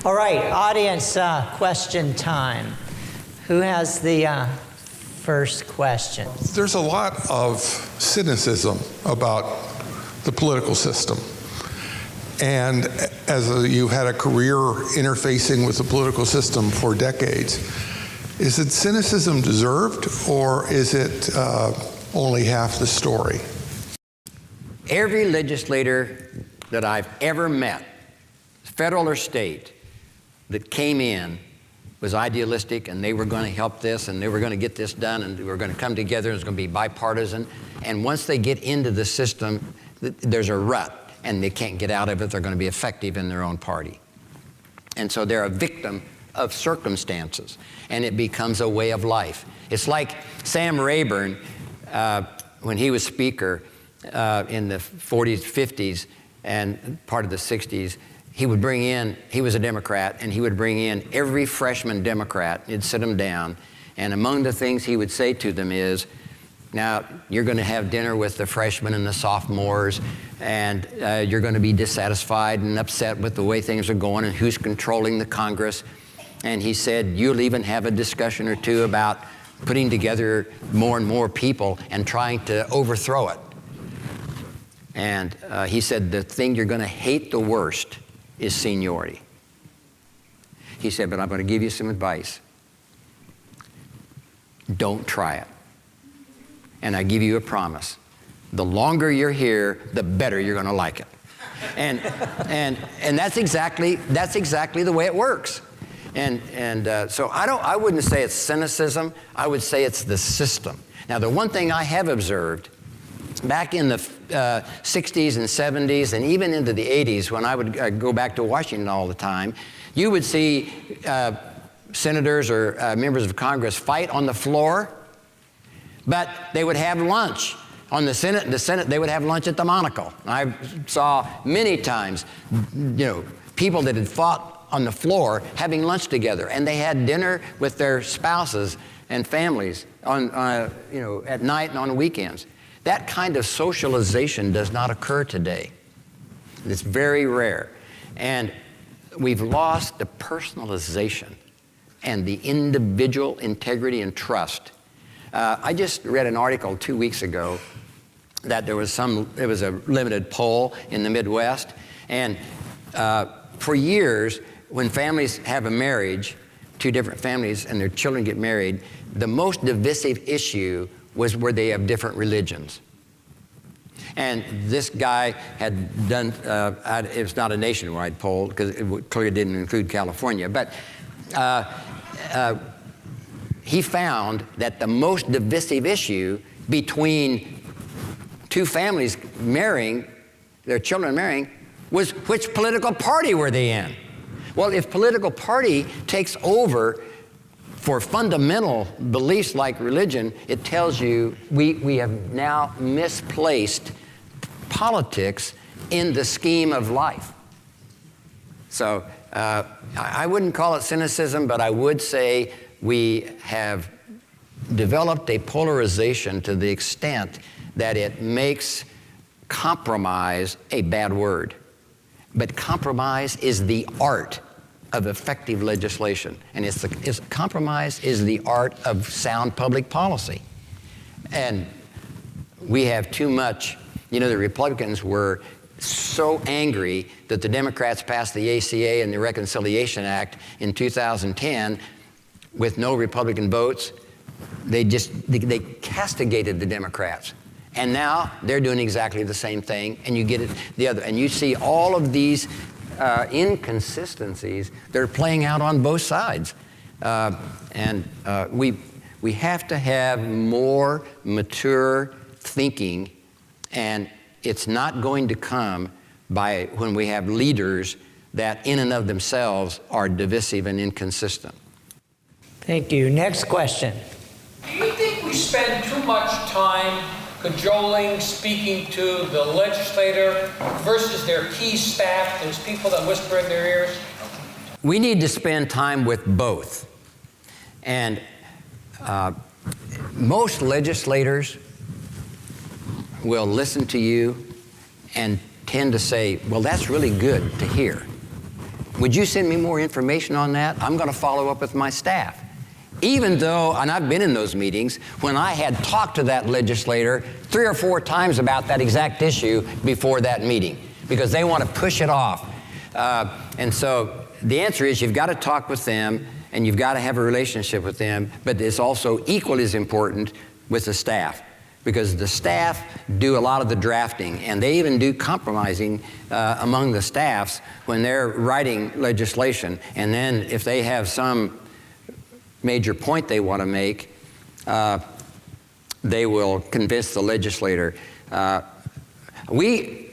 All right, audience question time. Who has the first question? There's a lot of cynicism about the political system. And as you've had a career interfacing with the political system for decades, is it cynicism deserved, or is it only half the story? Every legislator that I've ever met, federal or state, that came in was idealistic, and they were going to help this, and they were going to get this done, and we were going to come together, and it was going to be bipartisan. And once they get into the system, there's a rut, and they can't get out of it. They're going to be effective in their own party. And so they're a victim of circumstances, and it becomes a way of life. It's like Sam Rayburn, when he was speaker in the 40s, 50s, and part of the 60s, he was a Democrat, and he would bring in every freshman Democrat. He'd sit them down, and among the things he would say to them is, now, you're going to have dinner with the freshmen and the sophomores, and you're going to be dissatisfied and upset with the way things are going and who's controlling the Congress. And he said, you'll even have a discussion or two about putting together more and more people and trying to overthrow it. And he said, the thing you're going to hate the worst is seniority. He said, but I'm going to give you some advice. Don't try it. And I give you a promise. The longer you're here, the better you're going to like it. And that's exactly the way it works. So I wouldn't say it's cynicism. I would say it's the system. Now, the one thing I have observed back in the 60s and 70s and even into the 80s, when I would go back to Washington all the time, you would see senators or members of Congress fight on the floor, but they would have lunch. On the Senate, they would have lunch at the Monocle. I saw many times, people that had fought on the floor having lunch together, and they had dinner with their spouses and families at night and on weekends. That kind of socialization does not occur today. It's very rare. And we've lost the personalization and the individual integrity and trust. I just read an article 2 weeks ago that there was a limited poll in the Midwest, and for years, when families have a marriage, two different families, and their children get married, the most divisive issue was where they have different religions. And this guy had done, it was not a nationwide poll, because it clearly didn't include California, but he found that the most divisive issue between two families marrying, their children marrying, was which political party were they in? Well, if political party takes over for fundamental beliefs like religion, it tells you we have now misplaced politics in the scheme of life. So I wouldn't call it cynicism, but I would say we have developed a polarization to the extent that it makes compromise a bad word. But compromise is the art of effective legislation. And compromise is the art of sound public policy. And we have too much, the Republicans were so angry that the Democrats passed the ACA and the Reconciliation Act in 2010 with no Republican votes. They castigated the Democrats. And now they're doing exactly the same thing, and you get it the other. And you see all of these inconsistencies that are playing out on both sides. We have to have more mature thinking, and it's not going to come by when we have leaders that in and of themselves are divisive and inconsistent. Thank you. Next question. Do you think we spend too much time cajoling, speaking to the legislator versus their key staff, those people that whisper in their ears? We need to spend time with both. And most legislators will listen to you and tend to say, well, that's really good to hear. would you send me more information on that? I'm going to follow up with my staff. Even though, and I've been in those meetings, when I had talked to that legislator 3 or 4 times about that exact issue before that meeting, because they want to push it off. And so the answer is you've got to talk with them and you've got to have a relationship with them, but it's also equally as important with the staff, because the staff do a lot of the drafting, and they even do compromising among the staffs when they're writing legislation. And then if they have some major point they want to make, they will convince the legislator. We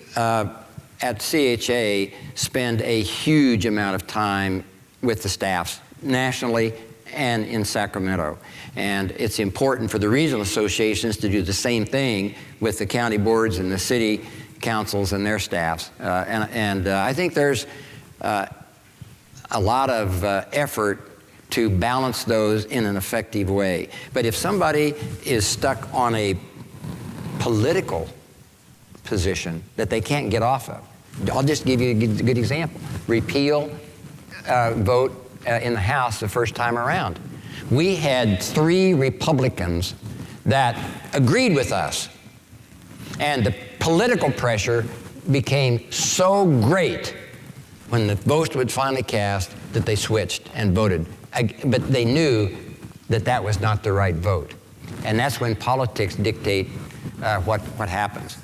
at CHA spend a huge amount of time with the staffs nationally and in Sacramento. And it's important for the regional associations to do the same thing with the county boards and the city councils and their staffs. I think there's a lot of effort to balance those in an effective way. But if somebody is stuck on a political position that they can't get off of, I'll just give you a good example. Repeal vote in the House the first time around. We had 3 Republicans that agreed with us, and the political pressure became so great when the vote was finally cast that they switched and voted. But they knew that that was not the right vote. And that's when politics dictate what happens.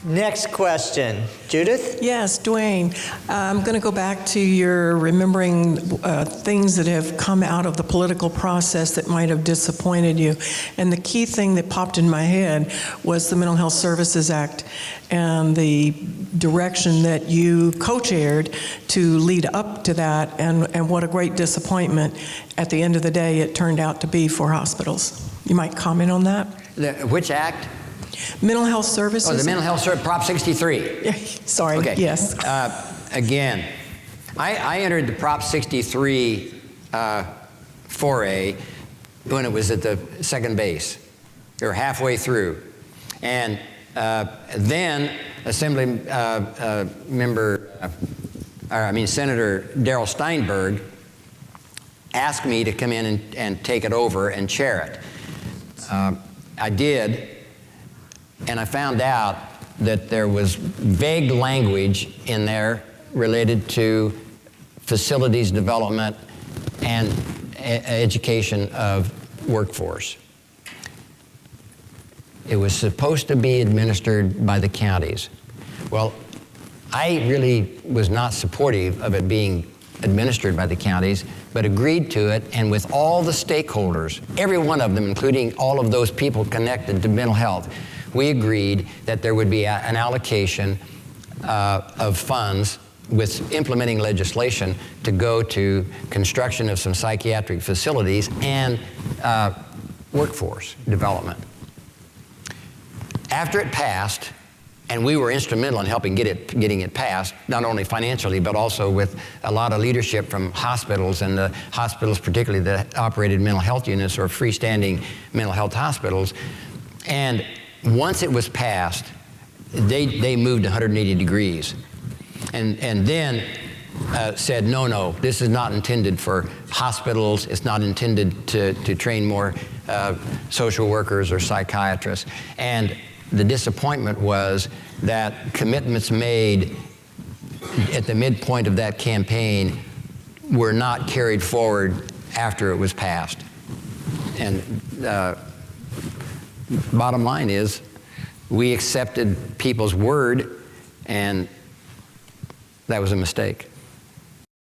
Next question. Judith? Yes, Dwayne. I'm going to go back to your remembering things that have come out of the political process that might have disappointed you. And the key thing that popped in my head was the Mental Health Services Act and the direction that you co-chaired to lead up to that, and what a great disappointment at the end of the day it turned out to be for hospitals. You might comment on that? Which act? Mental Health Services. Oh, the Mental Health Service, Prop 63. Sorry, Okay. yes. Again, I entered the Prop 63 foray when it was at the second base, or halfway through. And then Senator Darrell Steinberg asked me to come in and take it over and chair it. I did. And I found out that there was vague language in there related to facilities development and education of workforce. It was supposed to be administered by the counties. Well, I really was not supportive of it being administered by the counties, but agreed to it, and with all the stakeholders, every one of them, including all of those people connected to mental health, we agreed that there would be an allocation of funds with implementing legislation to go to construction of some psychiatric facilities and workforce development. After it passed, and we were instrumental in helping getting it passed, not only financially, but also with a lot of leadership from hospitals, and the hospitals particularly that operated mental health units or freestanding mental health hospitals. And once it was passed, they moved 180 degrees and then said, no, this is not intended for hospitals. It's not intended to train more social workers or psychiatrists. And the disappointment was that commitments made at the midpoint of that campaign were not carried forward after it was passed. And bottom line is, we accepted people's word, and that was a mistake.